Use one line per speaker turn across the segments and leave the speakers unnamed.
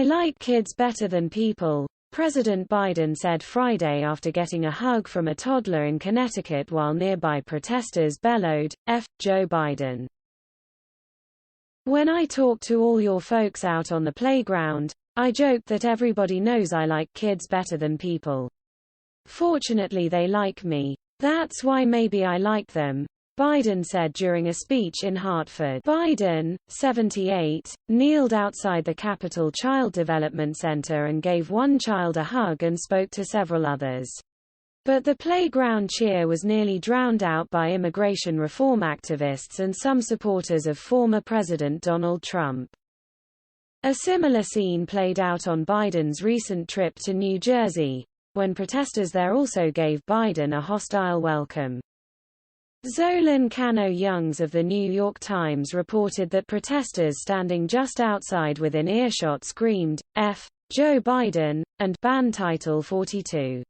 "I like kids better than people," President Biden said Friday after getting a hug from a toddler in Connecticut while nearby protesters bellowed, "F. Joe Biden. When I talk to all your folks out on the playground, I joke that everybody knows I like kids better than people. Fortunately they like me. That's why maybe I like them," Biden said during a speech in Hartford. Biden, 78, kneeled outside the Capitol Child Development Center and gave one child a hug and spoke to several others. But the playground cheer was nearly drowned out by immigration reform activists and some supporters of former President Donald Trump. A similar scene played out on Biden's recent trip to New Jersey, when protesters there also gave Biden a hostile welcome. Zolan Kano-Youngs of The New York Times reported that protesters standing just outside within earshot screamed, "F. Joe Biden," and banned Title 42.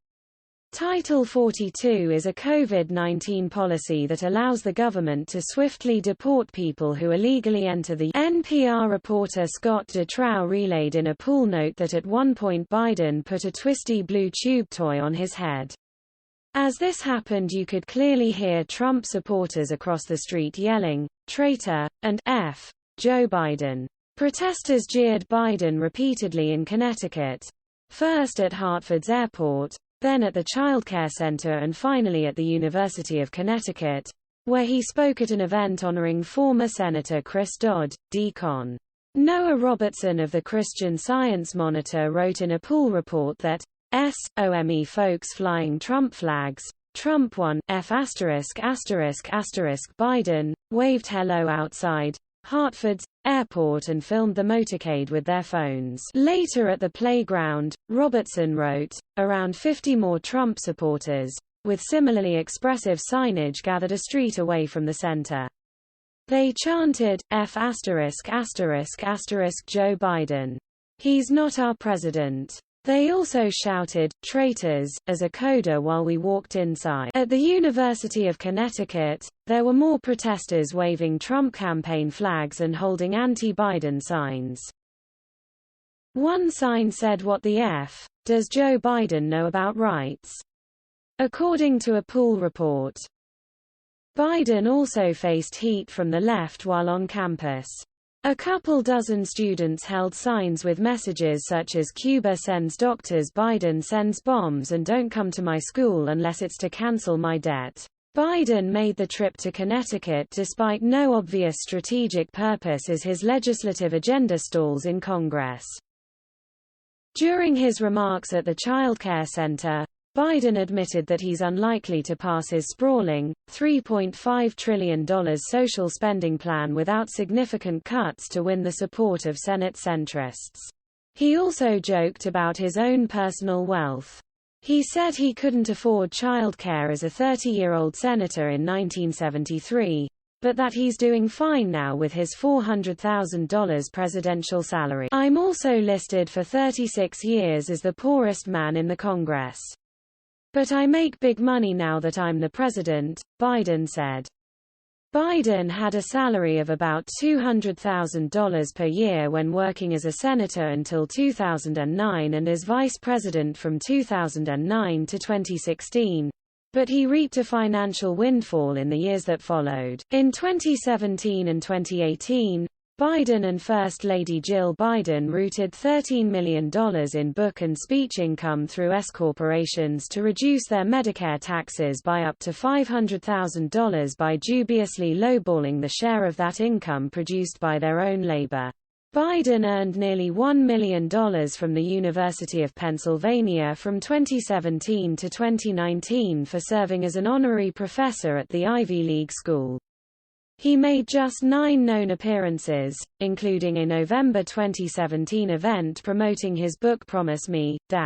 Title 42 is a COVID-19 policy that allows the government to swiftly deport people who illegally enter the NPR reporter Scott Detrow relayed in a pool note that at one point Biden put a twisty blue tube toy on his head. As this happened, you could clearly hear Trump supporters across the street yelling, "Traitor," and "F. Joe Biden." Protesters jeered Biden repeatedly in Connecticut. First at Hartford's airport, then at the childcare center and finally at the University of Connecticut, where he spoke at an event honoring former Senator Chris Dodd, D-Con. Noah Robertson of the Christian Science Monitor wrote in a pool report that SOME folks flying Trump flags, Trump won, Biden, waved hello outside Hartford's airport and filmed the motorcade with their phones. Later at the playground, Robertson wrote, around 50 more Trump supporters, with similarly expressive signage gathered a street away from the center. They chanted, F*** Joe Biden. He's not our president. They also shouted, traitors, as a coda while we walked inside. At the University of Connecticut, there were more protesters waving Trump campaign flags and holding anti-Biden signs. One sign said, "What the F does Joe Biden know about rights?" According to a pool report. Biden also faced heat from the left while on campus. A couple dozen students held signs with messages such as "Cuba sends doctors, Biden sends bombs, and don't come to my school unless it's to cancel my debt." Biden made the trip to Connecticut despite no obvious strategic purpose as his legislative agenda stalls in Congress. During his remarks at the childcare center, Biden admitted that he's unlikely to pass his sprawling, $3.5 trillion social spending plan without significant cuts to win the support of Senate centrists. He also joked about his own personal wealth. He said he couldn't afford childcare as a 30-year-old senator in 1973, but that he's doing fine now with his $400,000 presidential salary. "I'm also listed for 36 years as the poorest man in the Congress. But I make big money now that I'm the president," Biden said. Biden had a salary of about $200,000 per year when working as a senator until 2009 and as vice president from 2009 to 2016. But he reaped a financial windfall in the years that followed. In 2017 and 2018, Biden and First Lady Jill Biden routed $13 million in book and speech income through S-corporations to reduce their Medicare taxes by up to $500,000 by dubiously lowballing the share of that income produced by their own labor. Biden earned nearly $1 million from the University of Pennsylvania from 2017 to 2019 for serving as an honorary professor at the Ivy League school. He made just 9 known appearances, including a November 2017 event promoting his book Promise Me, Dad.